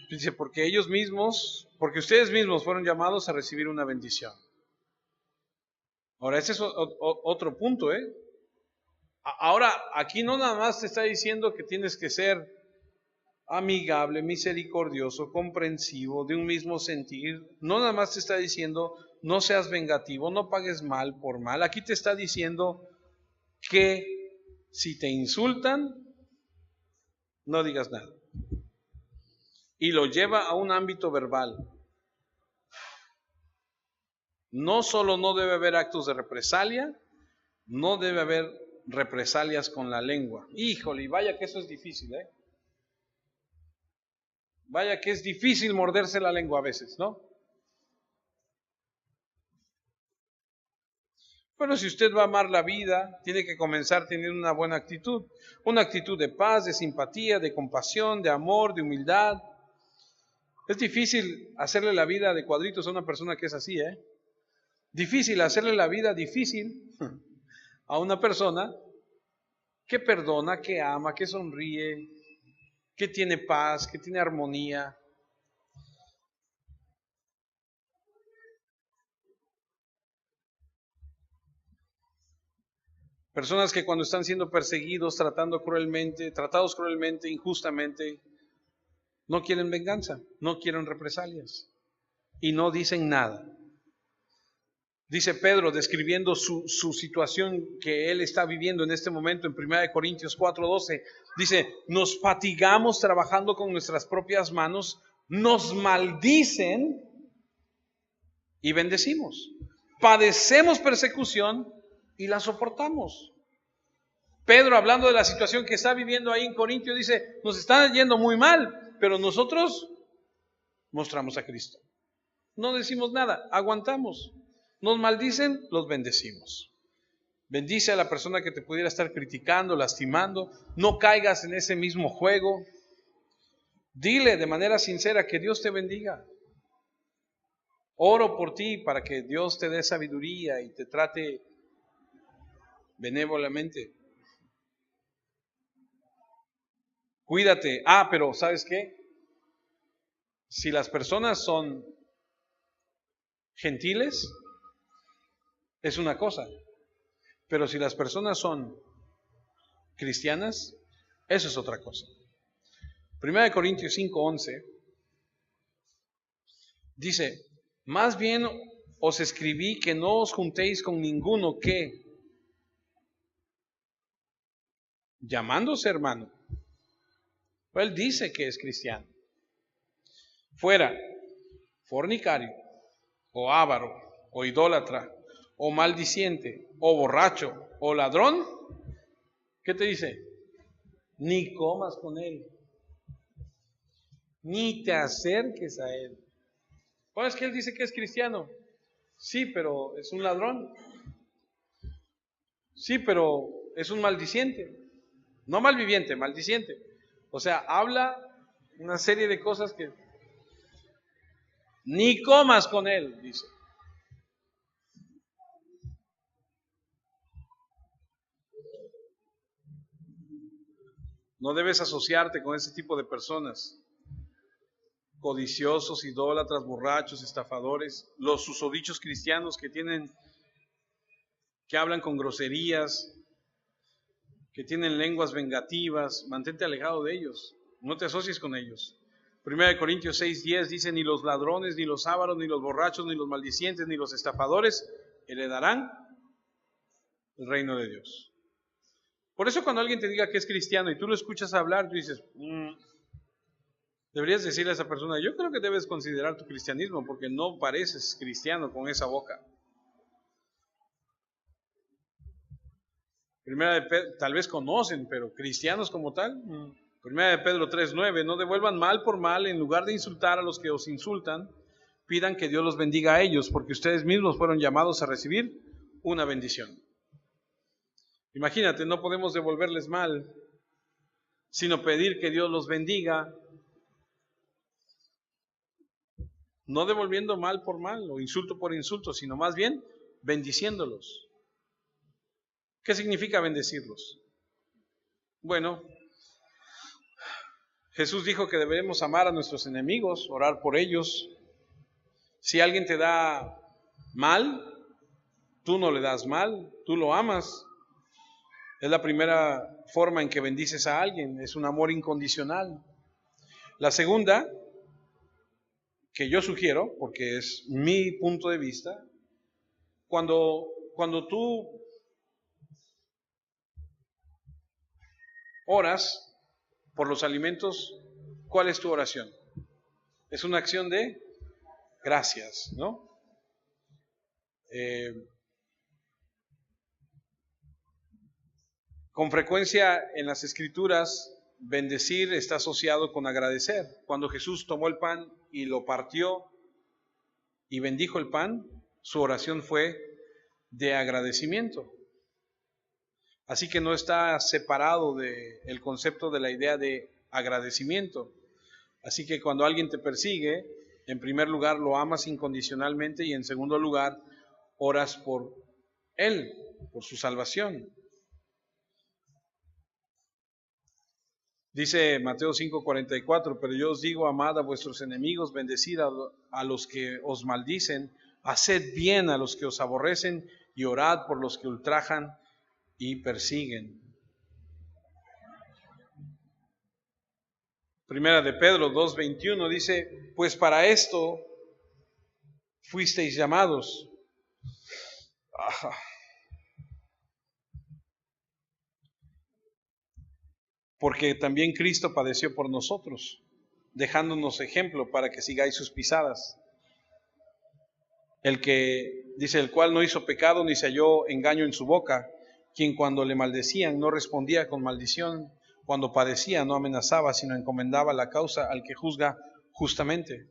Dice, porque ustedes mismos fueron llamados a recibir una bendición. Ahora, ese es otro punto, ¿eh? Ahora, aquí no nada más te está diciendo que tienes que ser amigable, misericordioso, comprensivo, de un mismo sentir. No nada más te está diciendo, no seas vengativo, no pagues mal por mal. Aquí te está diciendo que si te insultan, no digas nada. Y lo lleva a un ámbito verbal. No solo no debe haber actos de represalia, no debe haber represalias con la lengua. Híjole, y vaya que eso es difícil, ¿eh? Vaya que es difícil morderse la lengua a veces, ¿no? Pero si usted va a amar la vida, tiene que comenzar teniendo una buena actitud. Una actitud de paz, de simpatía, de compasión, de amor, de humildad. Es difícil hacerle la vida de cuadritos a una persona que es así, ¿eh? Difícil hacerle la vida difícil a una persona que perdona, que ama, que sonríe, que tiene paz, que tiene armonía. Personas que cuando están siendo perseguidos, tratados cruelmente, injustamente, no quieren venganza, no quieren represalias y no dicen nada. Dice Pedro, describiendo su situación que él está viviendo en este momento en 1 Corintios 4:12, dice, nos fatigamos trabajando con nuestras propias manos, nos maldicen y bendecimos. Padecemos persecución y la soportamos. Pedro, hablando de la situación que está viviendo ahí en Corintio, dice, nos está yendo muy mal, pero nosotros mostramos a Cristo. No decimos nada, aguantamos. Nos maldicen, los bendecimos. Bendice a la persona que te pudiera estar criticando, lastimando. No caigas en ese mismo juego. Dile de manera sincera que Dios te bendiga. Oro por ti para que Dios te dé sabiduría y te trate benévolamente. Cuídate. Pero ¿sabes qué? Si las personas son gentiles, es una cosa. Pero si las personas son cristianas, eso es otra cosa. 1 Corintios 5:11 dice, más bien os escribí que no os juntéis con ninguno que, llamándose hermano, él dice que es cristiano, fuera fornicario, o avaro, o idólatra, o maldiciente, o borracho, o ladrón, ¿qué te dice? Ni comas con él, ni te acerques a él. Bueno, es que él dice que es cristiano. Sí, pero es un ladrón. Sí, pero es un maldiciente. No malviviente, maldiciente. O sea, habla una serie de cosas que ni comas con él, dice. No debes asociarte con ese tipo de personas. Codiciosos, idólatras, borrachos, estafadores, los susodichos cristianos que hablan con groserías, que tienen lenguas vengativas, mantente alejado de ellos, no te asocies con ellos. 1 Corintios 6:10 dice, ni los ladrones, ni los ávaros, ni los borrachos, ni los maldicientes, ni los estafadores heredarán el reino de Dios. Por eso cuando alguien te diga que es cristiano y tú lo escuchas hablar, tú dices, deberías decirle a esa persona, yo creo que debes considerar tu cristianismo porque no pareces cristiano con esa boca. Tal vez conocen, pero cristianos como tal. Primera de Pedro 3:9, no devuelvan mal por mal, en lugar de insultar a los que os insultan, pidan que Dios los bendiga a ellos, porque ustedes mismos fueron llamados a recibir una bendición. Imagínate, no podemos devolverles mal, sino pedir que Dios los bendiga, no devolviendo mal por mal o insulto por insulto, sino más bien bendiciéndolos. ¿Qué significa bendecirlos? Bueno, Jesús dijo que debemos amar a nuestros enemigos, orar por ellos. Si alguien te da mal, tú no le das mal, tú lo amas. Es la primera forma en que bendices a alguien, es un amor incondicional. La segunda, que yo sugiero, porque es mi punto de vista, cuando tú oras por los alimentos, ¿cuál es tu oración? Es una acción de gracias, ¿no? Con frecuencia en las escrituras, bendecir está asociado con agradecer. Cuando Jesús tomó el pan y lo partió y bendijo el pan, su oración fue de agradecimiento. Así que no está separado del concepto de la idea de agradecimiento. Así que cuando alguien te persigue, en primer lugar lo amas incondicionalmente y en segundo lugar oras por él, por su salvación. Dice Mateo 5:44, pero yo os digo, amad a vuestros enemigos, bendecid a los que os maldicen, haced bien a los que os aborrecen y orad por los que ultrajan y persiguen. Primera de Pedro 2:21 dice, pues para esto fuisteis llamados. Porque también Cristo padeció por nosotros, dejándonos ejemplo para que sigáis sus pisadas. El que dice, el cual no hizo pecado ni se halló engaño en su boca, quien cuando le maldecían no respondía con maldición, cuando padecía no amenazaba, sino encomendaba la causa al que juzga justamente.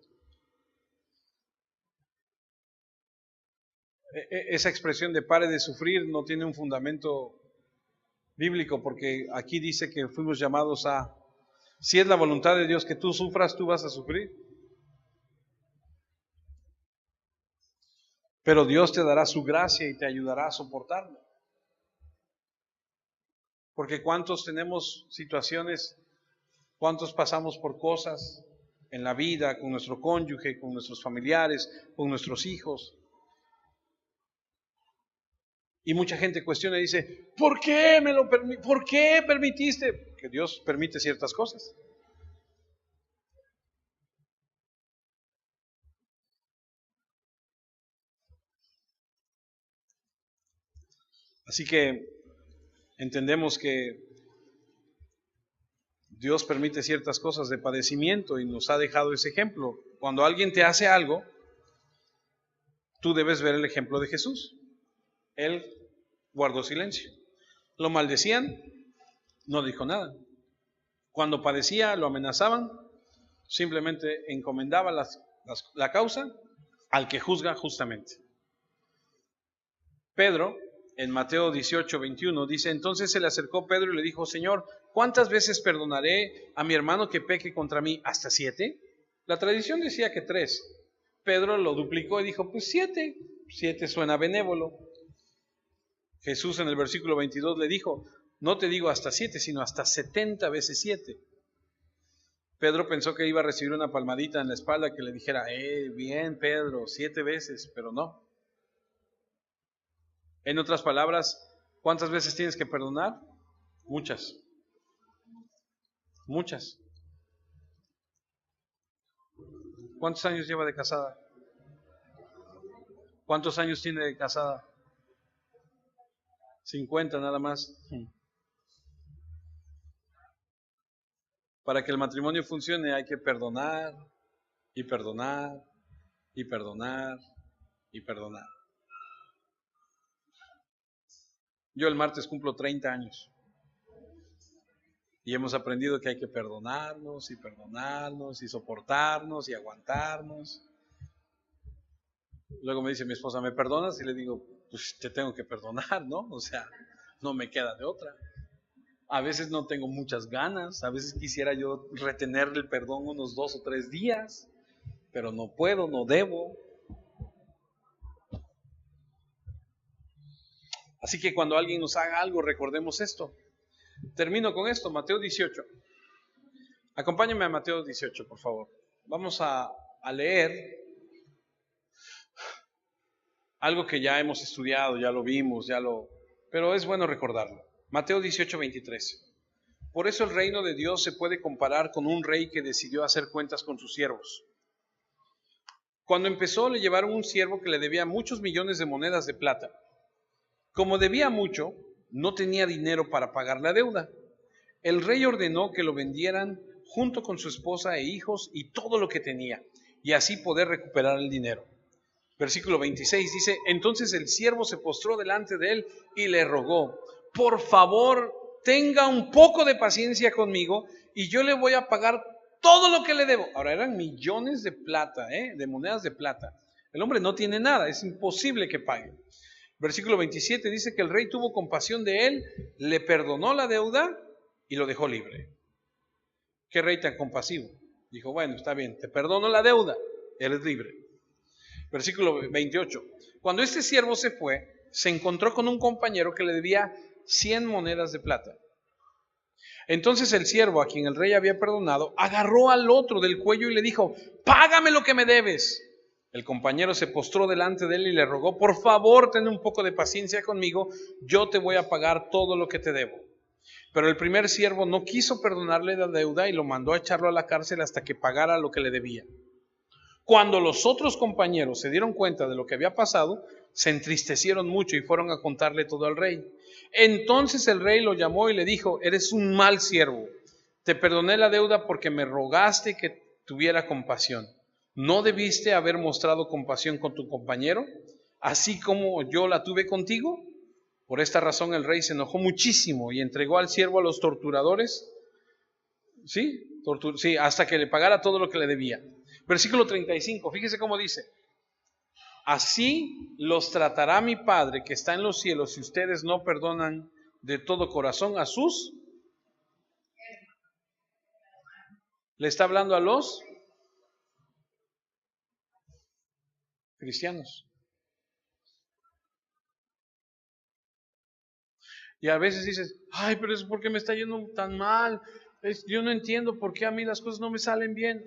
Esa expresión de pare de sufrir no tiene un fundamento bíblico, porque aquí dice que fuimos llamados a, si es la voluntad de Dios que tú sufras, tú vas a sufrir. Pero Dios te dará su gracia y te ayudará a soportarlo. Porque cuántos tenemos situaciones, cuántos pasamos por cosas en la vida, con nuestro cónyuge, con nuestros familiares, con nuestros hijos. Y mucha gente cuestiona y dice, ¿por qué por qué permitiste? Que Dios permite ciertas cosas. Así que entendemos que Dios permite ciertas cosas de padecimiento y nos ha dejado ese ejemplo. Cuando alguien te hace algo, tú debes ver el ejemplo de Jesús. Él guardó silencio. Lo maldecían, no dijo nada. Cuando padecía, lo amenazaban, simplemente encomendaba la causa al que juzga justamente. Pedro, en Mateo 18:21, dice: entonces se le acercó Pedro y le dijo: Señor, ¿cuántas veces perdonaré a mi hermano que peque contra mí? ¿Hasta 7? La tradición decía que 3. Pedro lo duplicó y dijo: pues 7. 7 suena benévolo. Jesús en el versículo 22 le dijo: no te digo hasta 7, sino hasta 70 veces 7. Pedro pensó que iba a recibir una palmadita en la espalda que le dijera: bien Pedro, 7 veces, pero no. En otras palabras, ¿cuántas veces tienes que perdonar? Muchas. Muchas. ¿Cuántos años lleva de casada? ¿Cuántos años tiene de casada? 50 nada más. Para que el matrimonio funcione hay que perdonar y perdonar y perdonar y perdonar. Yo el martes cumplo 30 años y hemos aprendido que hay que perdonarnos y perdonarnos y soportarnos y aguantarnos. Luego me dice mi esposa: ¿me perdonas? Y le digo: pues te tengo que perdonar, ¿no? O sea, no me queda de otra. A veces no tengo muchas ganas, a veces quisiera yo retenerle el perdón unos 2 o 3 días, pero no puedo, no debo. Así que cuando alguien nos haga algo, recordemos esto. Termino con esto, Mateo 18. Acompáñenme a Mateo 18, por favor. Vamos a leer algo que ya hemos estudiado, ya lo vimos, pero es bueno recordarlo. Mateo 18:23. Por eso el reino de Dios se puede comparar con un rey que decidió hacer cuentas con sus siervos. Cuando empezó, le llevaron un siervo que le debía muchos millones de monedas de plata. Como debía mucho, no tenía dinero para pagar la deuda. El rey ordenó que lo vendieran junto con su esposa e hijos y todo lo que tenía, y así poder recuperar el dinero. Versículo 26 dice: entonces el siervo se postró delante de él y le rogó: por favor, tenga un poco de paciencia conmigo y yo le voy a pagar todo lo que le debo. Ahora, eran millones de plata, de monedas de plata. El hombre no tiene nada, es imposible que pague. Versículo 27 dice que el rey tuvo compasión de él, le perdonó la deuda y lo dejó libre. ¿Qué rey tan compasivo? Dijo: bueno, está bien, te perdono la deuda, eres libre. Versículo 28. Cuando este siervo se fue, se encontró con un compañero que le debía 100 monedas de plata. Entonces el siervo, a quien el rey había perdonado, agarró al otro del cuello y le dijo: págame lo que me debes. El compañero se postró delante de él y le rogó: por favor, ten un poco de paciencia conmigo, yo te voy a pagar todo lo que te debo. Pero el primer siervo no quiso perdonarle la deuda y lo mandó a echarlo a la cárcel hasta que pagara lo que le debía. Cuando los otros compañeros se dieron cuenta de lo que había pasado, se entristecieron mucho y fueron a contarle todo al rey. Entonces el rey lo llamó y le dijo: eres un mal siervo, te perdoné la deuda porque me rogaste que tuviera compasión. ¿No debiste haber mostrado compasión con tu compañero, así como yo la tuve contigo? Por esta razón el rey se enojó muchísimo y entregó al siervo a los torturadores, hasta que le pagara todo lo que le debía. Versículo 35, fíjese cómo dice: así los tratará mi Padre que está en los cielos si ustedes no perdonan de todo corazón a sus... Le está hablando a los cristianos. Y a veces dices: ay, pero es porque me está yendo tan mal. Yo no entiendo por qué a mí las cosas no me salen bien.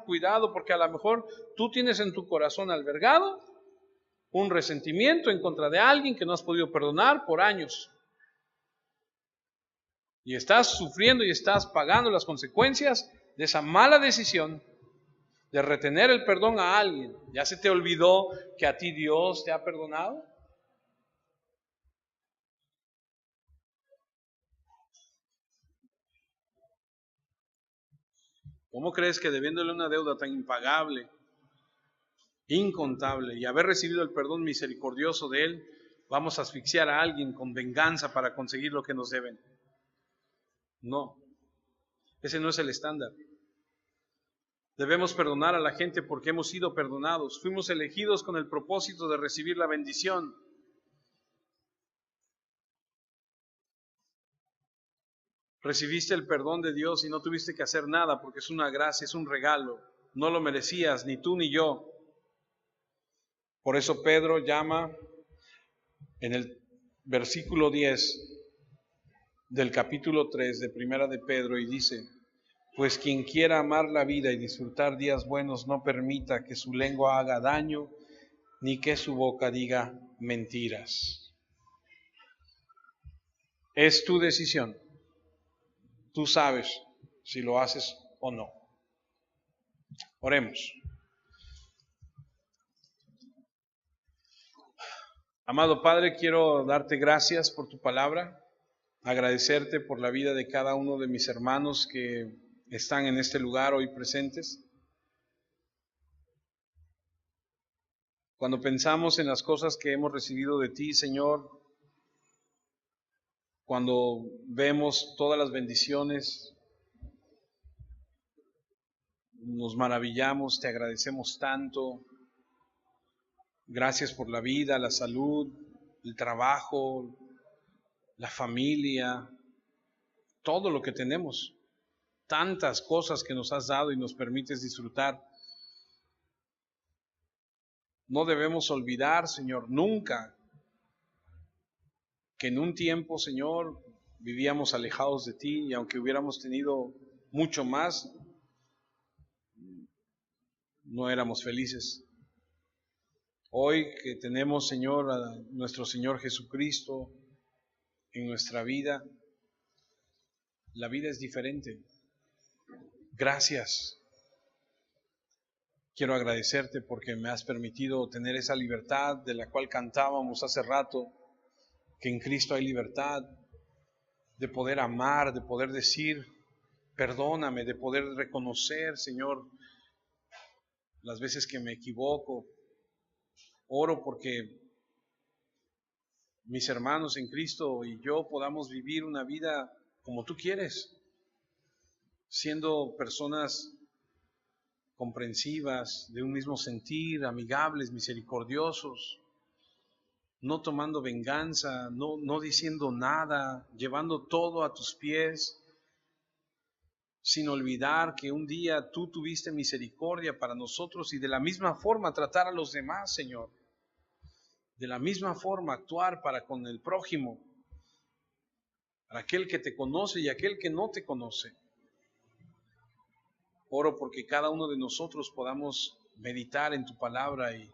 Cuidado, porque a lo mejor tú tienes en tu corazón albergado un resentimiento en contra de alguien que no has podido perdonar por años. Y estás sufriendo y estás pagando las consecuencias de esa mala decisión de retener el perdón a alguien. ¿Ya se te olvidó que a ti Dios te ha perdonado? ¿Cómo crees que debiéndole una deuda tan impagable, incontable, y haber recibido el perdón misericordioso de Él, vamos a asfixiar a alguien con venganza para conseguir lo que nos deben? No, ese no es el estándar. Debemos perdonar a la gente porque hemos sido perdonados. Fuimos elegidos con el propósito de recibir la bendición. Recibiste el perdón de Dios y no tuviste que hacer nada porque es una gracia, es un regalo. No lo merecías, ni tú ni yo. Por eso Pedro llama en el versículo 10 del capítulo 3 de Primera de Pedro y dice: pues quien quiera amar la vida y disfrutar días buenos, no permita que su lengua haga daño, ni que su boca diga mentiras. Es tu decisión. Tú sabes si lo haces o no. Oremos. Amado Padre, quiero darte gracias por tu palabra, agradecerte por la vida de cada uno de mis hermanos que están en este lugar hoy presentes. Cuando pensamos en las cosas que hemos recibido de ti, Señor, cuando vemos todas las bendiciones, nos maravillamos, te agradecemos tanto. Gracias por la vida, la salud, el trabajo, la familia, todo lo que tenemos. Tantas cosas que nos has dado y nos permites disfrutar. No debemos olvidar, Señor, nunca que en un tiempo, Señor, vivíamos alejados de ti y aunque hubiéramos tenido mucho más, no éramos felices. Hoy que tenemos, Señor, a nuestro Señor Jesucristo en nuestra vida, la vida es diferente. Gracias. Quiero agradecerte porque me has permitido tener esa libertad de la cual cantábamos hace rato, que en Cristo hay libertad, de poder amar, de poder decir, perdóname, de poder reconocer, Señor, las veces que me equivoco. Oro porque mis hermanos en Cristo y yo podamos vivir una vida como tú quieres, siendo personas comprensivas, de un mismo sentir, amigables, misericordiosos, no tomando venganza, no diciendo nada, llevando todo a tus pies, sin olvidar que un día tú tuviste misericordia para nosotros y de la misma forma tratar a los demás, Señor. De la misma forma actuar para con el prójimo, para aquel que te conoce y aquel que no te conoce. Oro porque cada uno de nosotros podamos meditar en tu palabra y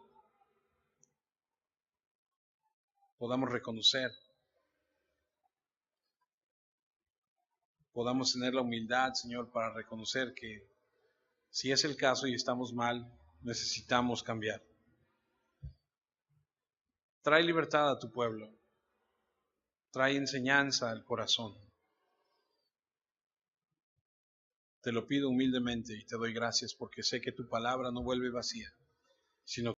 podamos reconocer, podamos tener la humildad, Señor, para reconocer que si es el caso y estamos mal, necesitamos cambiar. Trae libertad a tu pueblo, trae enseñanza al corazón. Te lo pido humildemente y te doy gracias porque sé que tu palabra no vuelve vacía, sino